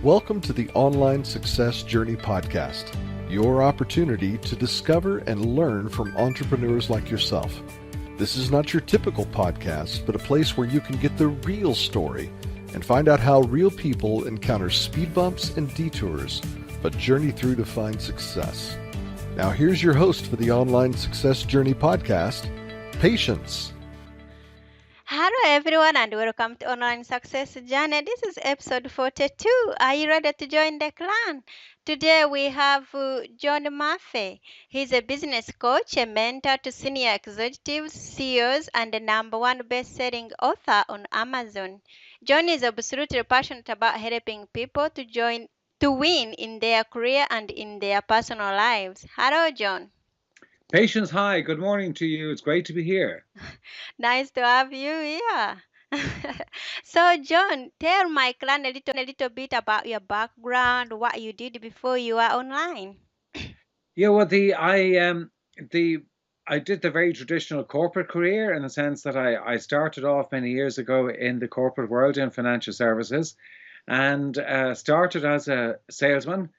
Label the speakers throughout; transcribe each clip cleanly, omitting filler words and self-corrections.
Speaker 1: Welcome to the Online Success Journey podcast, your opportunity to discover and learn from entrepreneurs like yourself. This is not your typical podcast, but a place where you can get the real story and find out how real people encounter speed bumps and detours, but journey through to find success. Now here's your host for the Online Success Journey podcast, Patience.
Speaker 2: Hello everyone and welcome to Online Success Journey. This is episode 42. Are you ready to join the clan? Today we have John Murphy. He's a business coach, a mentor to senior executives, CEOs, and the #1 best-selling author on Amazon. John is absolutely passionate about helping people to win in their career and in their personal lives. Hello, John.
Speaker 3: Patience, hi. Good morning to you. It's great to be here.
Speaker 2: Nice to have you here. So, John, tell my clan a little bit about your background, what you did before you were online.
Speaker 3: Yeah, well, I did the very traditional corporate career in the sense that I started off many years ago in the corporate world in financial services, and started as a salesman.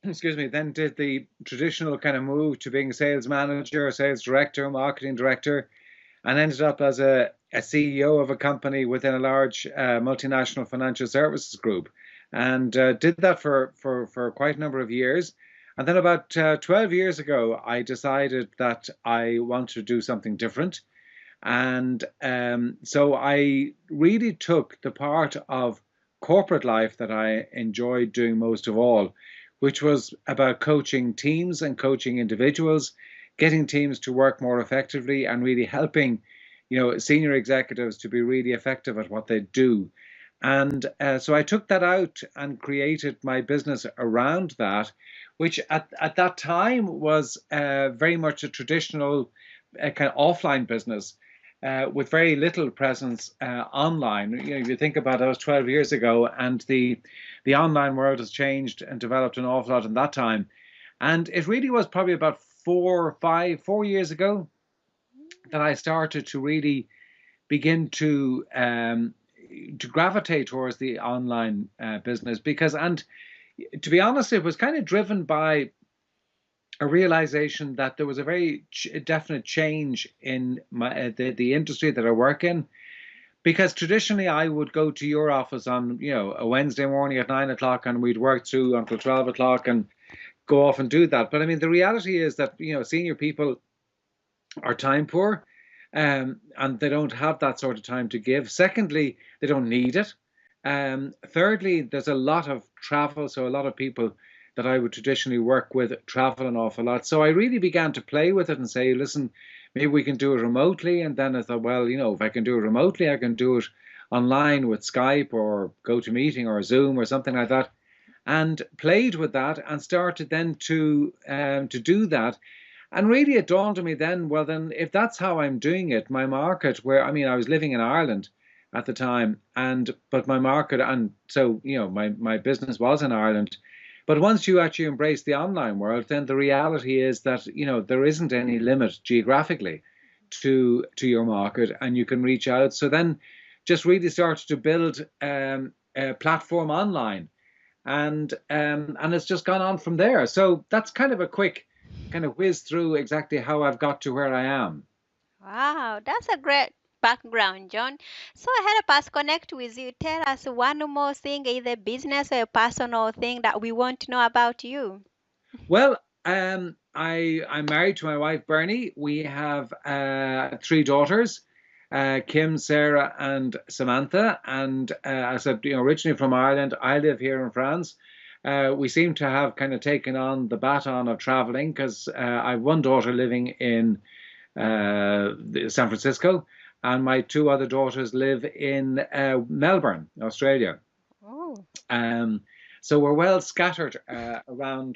Speaker 3: Excuse me. Then did the traditional kind of move to being a sales manager, sales director, marketing director, and ended up as a CEO of a company within a large multinational financial services group, and did that for quite a number of years. And then about 12 years ago, I decided that I wanted to do something different. And so I really took the part of corporate life that I enjoyed doing most of all, which was about coaching teams and coaching individuals, getting teams to work more effectively and really helping senior executives to be really effective at what they do. And so I took that out and created my business around that, which at that time was very much a traditional kind of offline business with very little presence online. If you think about it, that was 12 years ago, and the online world has changed and developed an awful lot in that time. And it really was probably about 4 years ago that I started to really begin to gravitate towards the online business, and to be honest, it was kind of driven by a realization that there was a very definite change in the industry that I work in. Because traditionally I would go to your office on a Wednesday morning at 9 o'clock, and we'd work through until 12 o'clock and go off and do that. But I mean, the reality is that senior people are time poor, and they don't have that sort of time to give. Secondly, they don't need it. Thirdly, there's a lot of travel, so a lot of people that I would traditionally work with travel an awful lot. So I really began to play with it and say, listen, maybe we can do it remotely. And then I thought, well, if I can do it remotely, I can do it online with Skype or GoToMeeting or Zoom or something like that, and played with that and started then to do that. And really it dawned on me then, well, then if that's how I'm doing it, my market, I was living in Ireland at the time, but my market, and so, my business was in Ireland. But once you actually embrace the online world, then the reality is that, there isn't any limit geographically to your market, and you can reach out. So then just really started to build a platform online, and it's just gone on from there. So that's kind of a quick kind of whiz through exactly how I've got to where I am.
Speaker 2: Wow, that's a great background, John. So help us connect with you. Tell us one more thing, either business or a personal thing that we want to know about you.
Speaker 3: Well, I'm married to my wife Bernie. We have 3 daughters, Kim, Sarah, and Samantha. And as I said, originally from Ireland, I live here in France. We seem to have kind of taken on the baton of traveling, because I have one daughter living in San Francisco, and my 2 other daughters live in Melbourne, Australia.
Speaker 2: Oh.
Speaker 3: So we're well scattered around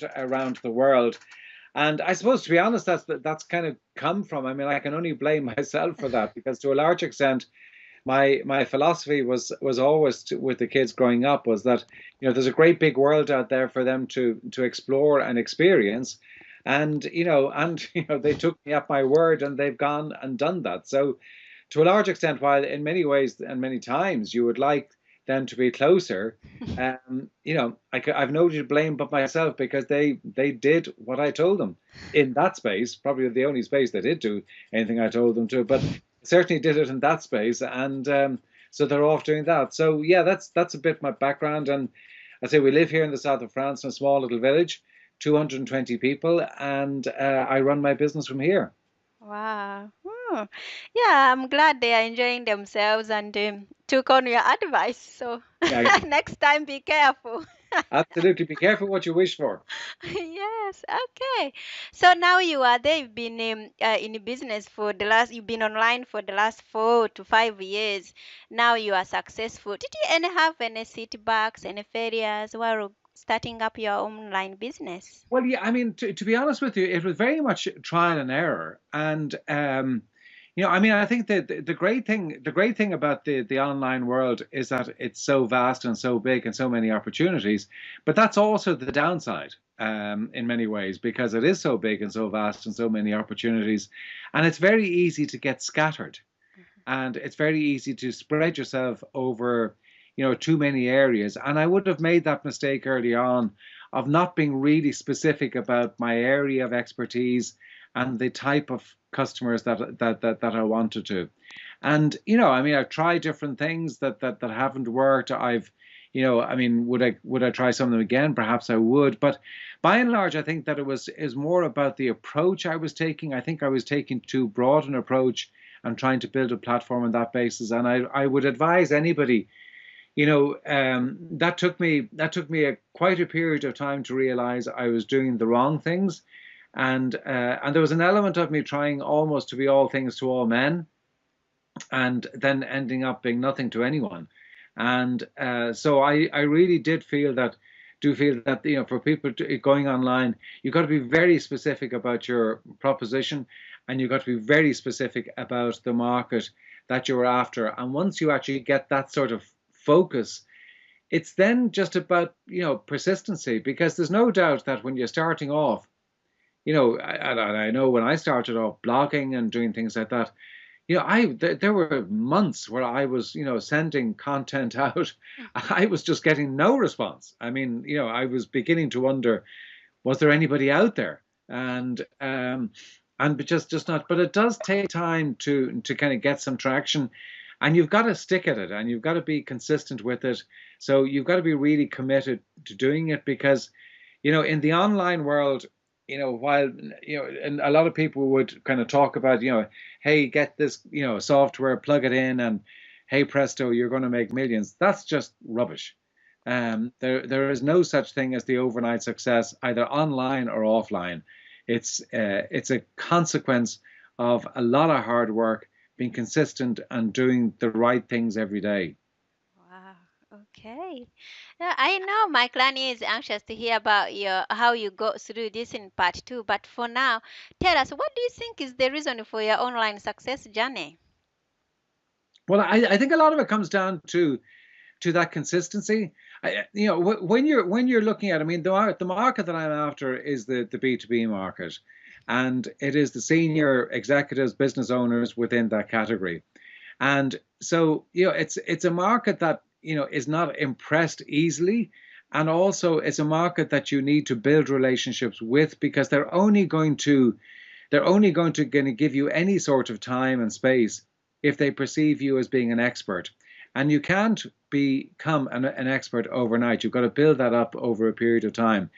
Speaker 3: the world. And I suppose, to be honest, that's kind of come from, I can only blame myself for that, because to a large extent, my philosophy was always with the kids growing up was that, there's a great big world out there for them to explore and experience. And, they took me at my word, and they've gone and done that. So to a large extent, while in many ways and many times you would like than to be closer. I've nobody to blame but myself, because they did what I told them in that space. Probably the only space they did do anything I told them to, but certainly did it in that space. And so they're off doing that. So yeah, that's a bit my background. And I say we live here in the south of France in a small little village, 220 people, and I run my business from here.
Speaker 2: Wow. Yeah, I'm glad they are enjoying themselves and took on your advice. So
Speaker 3: Yeah,
Speaker 2: next time, be careful.
Speaker 3: absolutely. Be careful what you wish for.
Speaker 2: Yes, okay. So now you are there. You've been in business for the last. You've been online for the last 4 to 5 years. Now you are successful. Did you have any setbacks, any failures while starting up your online business?
Speaker 3: Well, yeah, I mean, to be honest with you, it was very much trial and error. And I mean, I think that the great thing about the online world is that it's so vast and so big and so many opportunities. But that's also the downside, in many ways, because it is so big and so vast and so many opportunities, and it's very easy to get scattered, and it's very easy to spread yourself over, too many areas. And I would have made that mistake early on of not being really specific about my area of expertise and the type of customers that I wanted to. And I mean, I've tried different things that haven't worked. I mean, would I try some of them again? Perhaps I would. But by and large, I think that is more about the approach I was taking. I think I was taking too broad an approach and trying to build a platform on that basis. And I would advise anybody, that took me quite a period of time to realize I was doing the wrong things. And there was an element of me trying almost to be all things to all men, and then ending up being nothing to anyone. And so I really feel that, for people going online, you've got to be very specific about your proposition, and you've got to be very specific about the market that you're after. And once you actually get that sort of focus, it's then just about, persistency, because there's no doubt that when you're starting off, I know when I started off blogging and doing things like that, there were months where I was, sending content out. I was just getting no response. I mean, I was beginning to wonder, was there anybody out there? And just not. But it does take time to kind of get some traction, and you've got to stick at it, and you've got to be consistent with it. So you've got to be really committed to doing it, because, in the online world, while, and a lot of people would kind of talk about, hey, get this, software, plug it in, and hey, presto, you're going to make millions. That's just rubbish. There is no such thing as the overnight success, either online or offline. It's a consequence of a lot of hard work, being consistent and doing the right things every day.
Speaker 2: Wow. Okay. I know my client is anxious to hear about how you go through this in part two. But for now, tell us, what do you think is the reason for your online success journey?
Speaker 3: Well, I think a lot of it comes down to that consistency. When you're looking at, I mean, the market that I'm after is the B2B market, and it is the senior executives, business owners within that category. And so, it's a market that, is not impressed easily. And also it's a market that you need to build relationships with, because they're only going to give you any sort of time and space if they perceive you as being an expert. And you can't become an expert overnight. You've got to build that up over a period of time.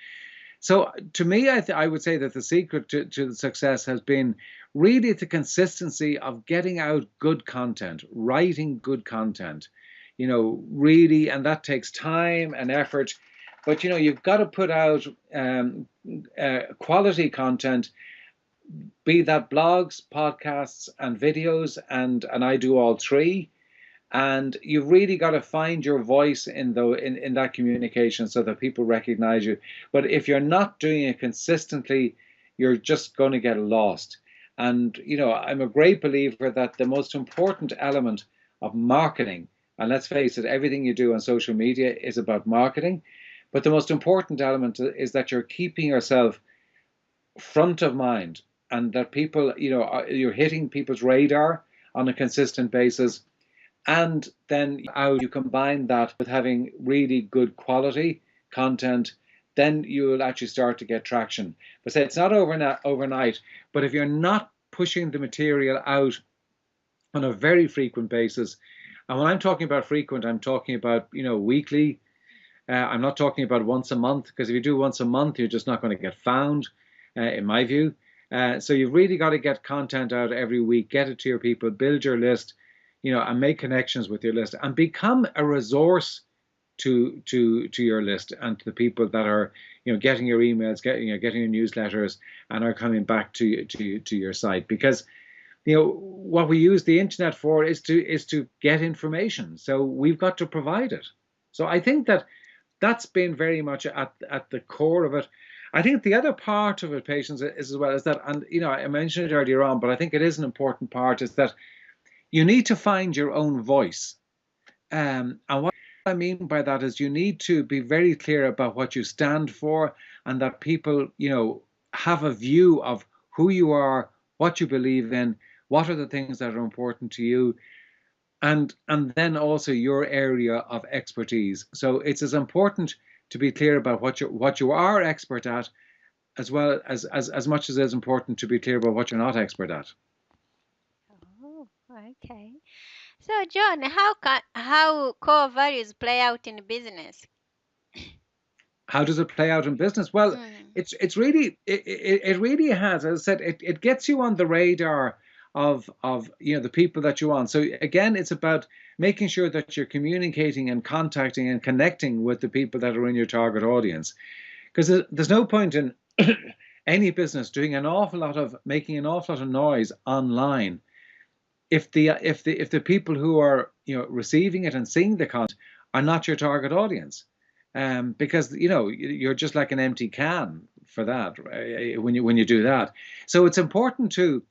Speaker 3: So to me, I would say that the secret to the success has been really the consistency of getting out good content, writing good content, really, and that takes time and effort. But, you've got to put out quality content, be that blogs, podcasts, and videos, and I do all three. And you've really got to find your voice in that communication so that people recognize you. But if you're not doing it consistently, you're just going to get lost. And, I'm a great believer that the most important element of marketing, and let's face it, everything you do on social media is about marketing, but the most important element is that you're keeping yourself front of mind, and that people, you're hitting people's radar on a consistent basis. And then how you combine that with having really good quality content, then you'll actually start to get traction. But say it's not overnight, but if you're not pushing the material out on a very frequent basis, and when I'm talking about frequent, I'm talking about, weekly. I'm not talking about once a month, because if you do once a month, you're just not going to get found, in my view. So you've really got to get content out every week, get it to your people, build your list, and make connections with your list, and become a resource to your list and to the people that are, getting your emails, getting your newsletters, and are coming back to your site. Because what we use the internet for is to get information. So we've got to provide it. So I think that's been very much at the core of it. I think the other part of it, Patience, is as well, is that, and I mentioned it earlier on, but I think it is an important part, is that you need to find your own voice. And what I mean by that is you need to be very clear about what you stand for, and that people, have a view of who you are, what you believe in, what are the things that are important to you, and then also your area of expertise. So it's as important to be clear about what you are expert at, as well as much as it's important to be clear about what you're not expert at.
Speaker 2: Oh, okay. So, John, how core values play out in business?
Speaker 3: How does it play out in business? Well,
Speaker 2: Mm.
Speaker 3: it's really it really has, as I said, it gets you on the radar of the people that you want. So again, it's about making sure that you're communicating and contacting and connecting with the people that are in your target audience, because there's no point in any business doing making an awful lot of noise online if the people who are receiving it and seeing the content are not your target audience. Because you're just like an empty can for that, right, when you do that. So it's important to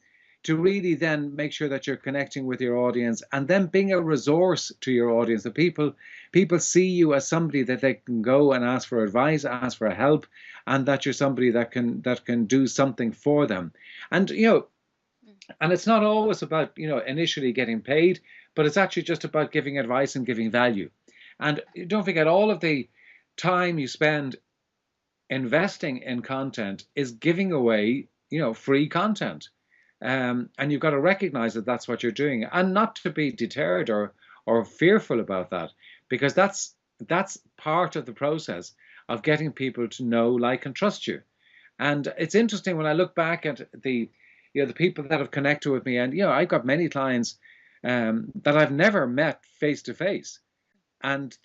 Speaker 3: really then make sure that you're connecting with your audience, and then being a resource to your audience. That people see you as somebody that they can go and ask for advice, ask for help, and that you're somebody that can do something for them. And and it's not always about initially getting paid, but it's actually just about giving advice and giving value. And don't forget, all of the time you spend investing in content is giving away, free content. And you've got to recognize that that's what you're doing, and not to be deterred or fearful about that, because that's part of the process of getting people to know, like, and trust you. And it's interesting when I look back at the people that have connected with me, and I've got many clients that I've never met face to face. And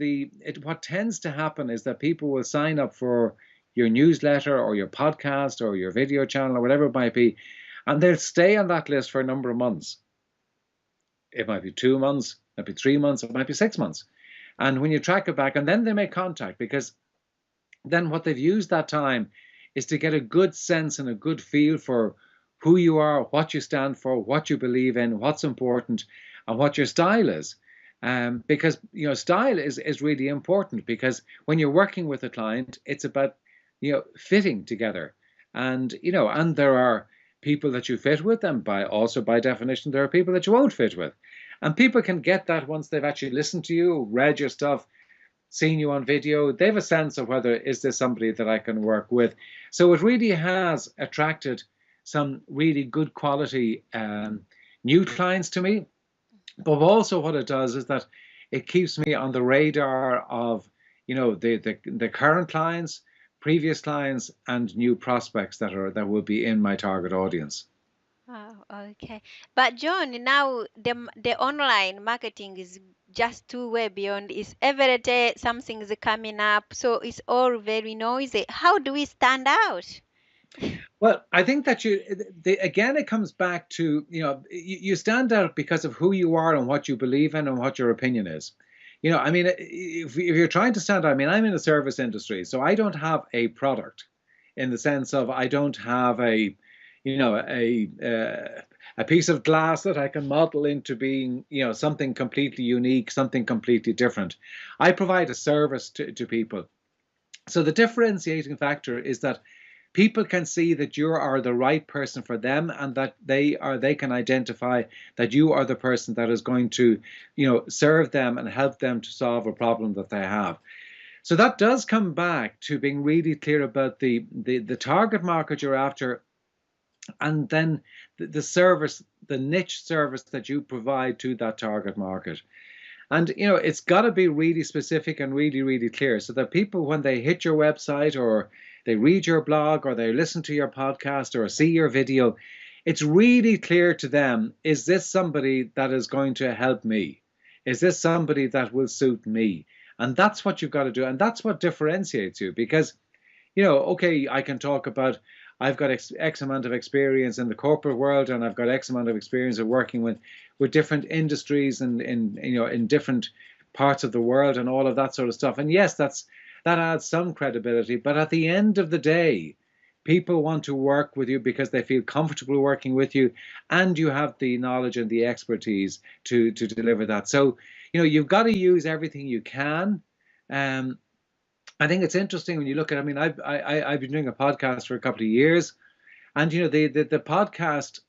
Speaker 3: what tends to happen is that people will sign up for your newsletter or your podcast or your video channel or whatever it might be, and they'll stay on that list for a number of months. It might be 2 months, it might be 3 months, it might be 6 months. And when you track it back, and then they make contact, because then what they've used that time is to get a good sense and a good feel for who you are, what you stand for, what you believe in, what's important, and what your style is. Because style is really important, because when you're working with a client, it's about fitting together, and and there are people that you fit with, and by definition there are people that you won't fit with, and people can get that once they've actually listened to you, read your stuff, seen you on video. They have a sense of whether is this somebody that I can work with. So it really has attracted some really good quality new clients to me. But also what it does is that it keeps me on the radar of, the current clients, previous clients, and new prospects that will be in my target audience.
Speaker 2: Oh, okay. But John, now the online marketing is just too way beyond. It's every day something's coming up, so it's all very noisy. How do we stand out?
Speaker 3: Well, I think that again, it comes back to, you stand out because of who you are and what you believe in and what your opinion is. I mean, if you're trying to stand out, I mean, I'm in the service industry, so I don't have a product in the sense of I don't have a piece of glass that I can model into being, something completely unique, something completely different. I provide a service to people. So the differentiating factor is that People can see that you are the right person for them, and that they can identify that you are the person that is going to, serve them and help them to solve a problem that they have. So that does come back to being really clear about the target market you're after, and then the service, the niche service that you provide to that target market. And it's got to be really specific and really, really clear, so that people, when they hit your website, or they read your blog, or they listen to your podcast, or see your video, it's really clear to them, is this somebody that is going to help me? Is this somebody that will suit me? And that's what you've got to do. And that's what differentiates you. Because, okay, I can talk about, I've got X amount of experience in the corporate world, and I've got X amount of experience of working with different industries and in different parts of the world and all of that sort of stuff. And yes, that adds some credibility. But at the end of the day, people want to work with you because they feel comfortable working with you, and you have the knowledge and the expertise to deliver that. So, you've got to use everything you can. I think it's interesting when you look at, I've been doing a podcast for a couple of years, and the podcast,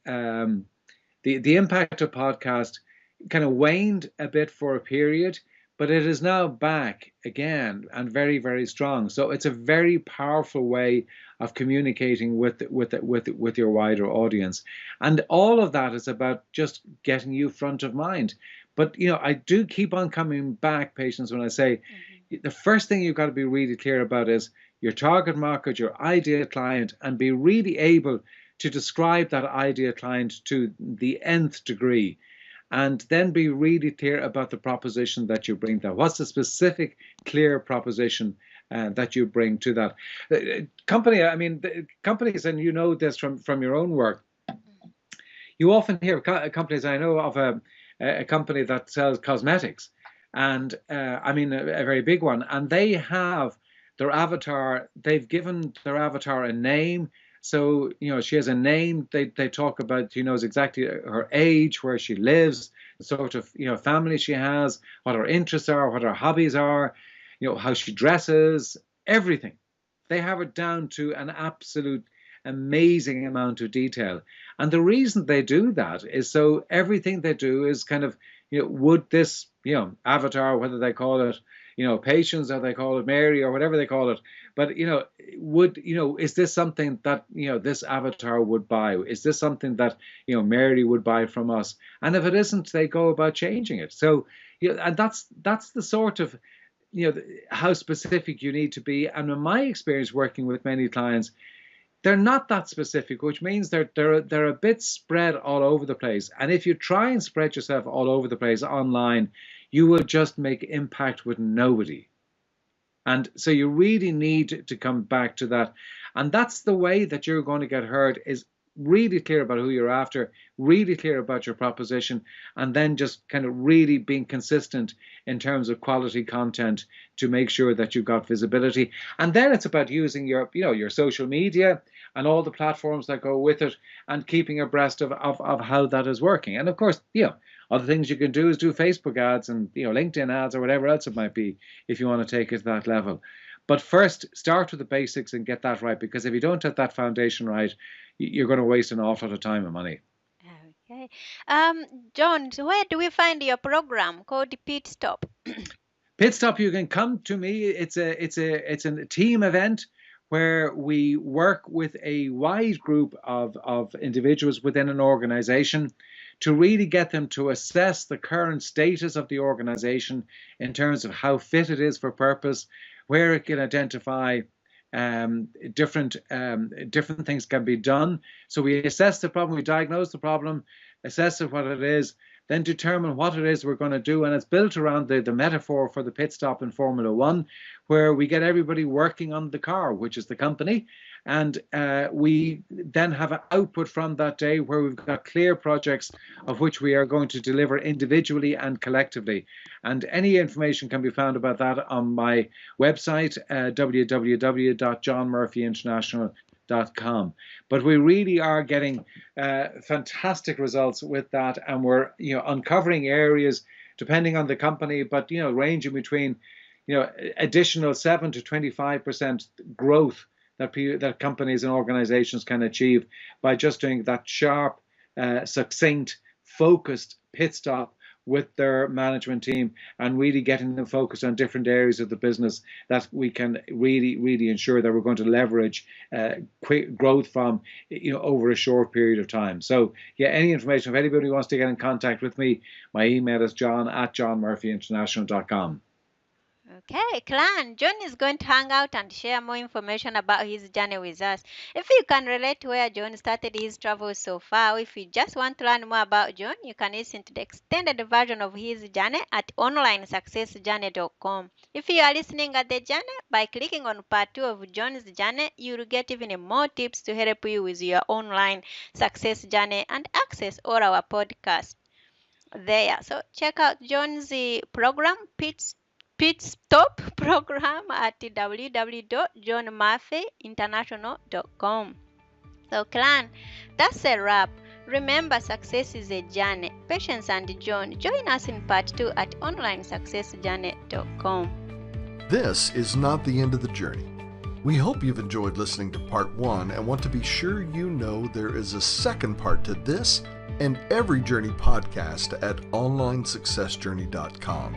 Speaker 3: the impact of podcast kind of waned a bit for a period, but it is now back again and very, very strong. So it's a very powerful way of communicating with your wider audience, and all of that is about just getting you front of mind. But I do keep on coming back, Patience, when I say, the first thing you've got to be really clear about is your target market, your ideal client, and be really able to describe that ideal client to the nth degree. And then be really clear about the proposition that you bring there. What's the specific, clear proposition that you bring to that companies, and you know this from your own work. You often hear companies, I know of a company that sells cosmetics, and a very big one, and they have their avatar, they've given their avatar a name. So, she has a name, they talk about, she knows exactly her age, where she lives, the sort of, family she has, what her interests are, what her hobbies are, how she dresses, everything. They have it down to an absolute amazing amount of detail. And the reason they do that is so everything they do is kind of, would this, avatar, whether they call it, Patience, or they call it Mary, or whatever they call it, but is this something that this avatar would buy? Is this something that Mary would buy from us? And if it isn't, they go about changing it. So and that's the sort of how specific you need to be. And in my experience working with many clients, they're not that specific, which means they're a bit spread all over the place. And if you try and spread yourself all over the place online, you will just make impact with nobody. And so you really need to come back to that. And that's the way that you're going to get heard, is really clear about who you're after, really clear about your proposition, and then just kind of really being consistent in terms of quality content to make sure that you've got visibility. And then it's about using your social media and all the platforms that go with it, and keeping abreast of how that is working. And of course, other things you can do is do Facebook ads and LinkedIn ads, or whatever else it might be, if you want to take it to that level. But first, start with the basics and get that right, because if you don't have that foundation right, you're going to waste an awful lot of time and money.
Speaker 2: Okay. John, so where do we find your program called Pit Stop?
Speaker 3: Pit Stop, you can come to me. It's a team event where we work with a wide group of individuals within an organization to really get them to assess the current status of the organization in terms of how fit it is for purpose, where it can identify different things can be done. So we assess the problem, we diagnose the problem, assess what it is, then determine what it is we're going to do. And it's built around the metaphor for the pit stop in Formula One, where we get everybody working on the car, which is the company. And we then have an output from that day where we've got clear projects of which we are going to deliver individually and collectively. And any information can be found about that on my website, www.johnmurphyinternational.com. But we really are getting fantastic results with that, and we're uncovering areas depending on the company, but ranging between additional 7 to 25% growth that companies and organizations can achieve by just doing that sharp, succinct, focused pit stop with their management team and really getting them focused on different areas of the business that we can really ensure that we're going to leverage quick growth from, over a short period of time. So yeah, any information, if anybody wants to get in contact with me, my email is john@johnmurphyinternational.com.
Speaker 2: Okay, Clan, John is going to hang out and share more information about his journey with us. If you can relate to where John started his travels so far, or if you just want to learn more about John, you can listen to the extended version of his journey at onlinesuccessjourney.com. If you are listening at the journey, by clicking on part 2 of John's journey, you will get even more tips to help you with your online success journey and access all our podcasts there. So check out John's program, Pit Stop program at www.johnmurphyinternational.com. So Clan, that's a wrap. Remember, success is a journey. Patience and John, join us in part 2 at onlinesuccessjourney.com.
Speaker 1: This is not the end of the journey. We hope you've enjoyed listening to part 1 and want to be sure you know there is a second part to this and every journey podcast at onlinesuccessjourney.com.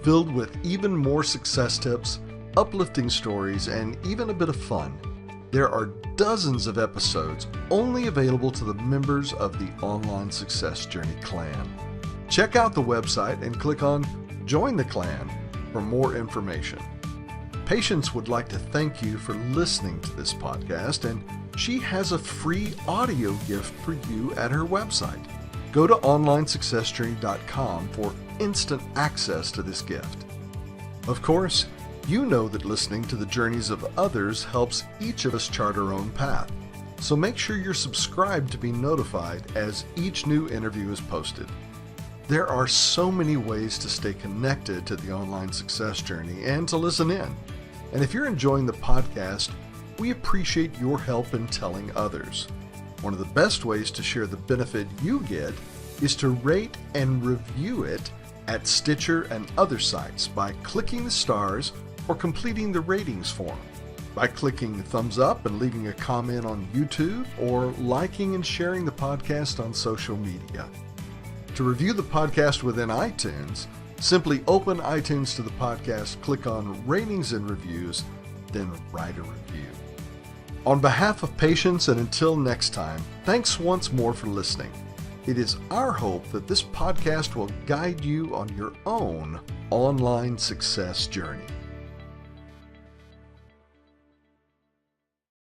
Speaker 1: filled with even more success tips, uplifting stories, and even a bit of fun. There are dozens of episodes only available to the members of the Online Success Journey Clan. Check out the website and click on Join the Clan for more information. Patience would like to thank you for listening to this podcast, and she has a free audio gift for you at her website. Go to onlinesuccessjourney.com for instant access to this gift. Of course, you know that listening to the journeys of others helps each of us chart our own path. So make sure you're subscribed to be notified as each new interview is posted. There are so many ways to stay connected to the Online Success Journey and to listen in. And if you're enjoying the podcast, we appreciate your help in telling others. One of the best ways to share the benefit you get is to rate and review it at Stitcher and other sites by clicking the stars or completing the ratings form, by clicking thumbs up and leaving a comment on YouTube, or liking and sharing the podcast on social media. To review the podcast within iTunes, simply open iTunes to the podcast, click on Ratings and Reviews, then write a review. On behalf of Patience, and until next time, thanks once more for listening. It is our hope that this podcast will guide you on your own online success journey.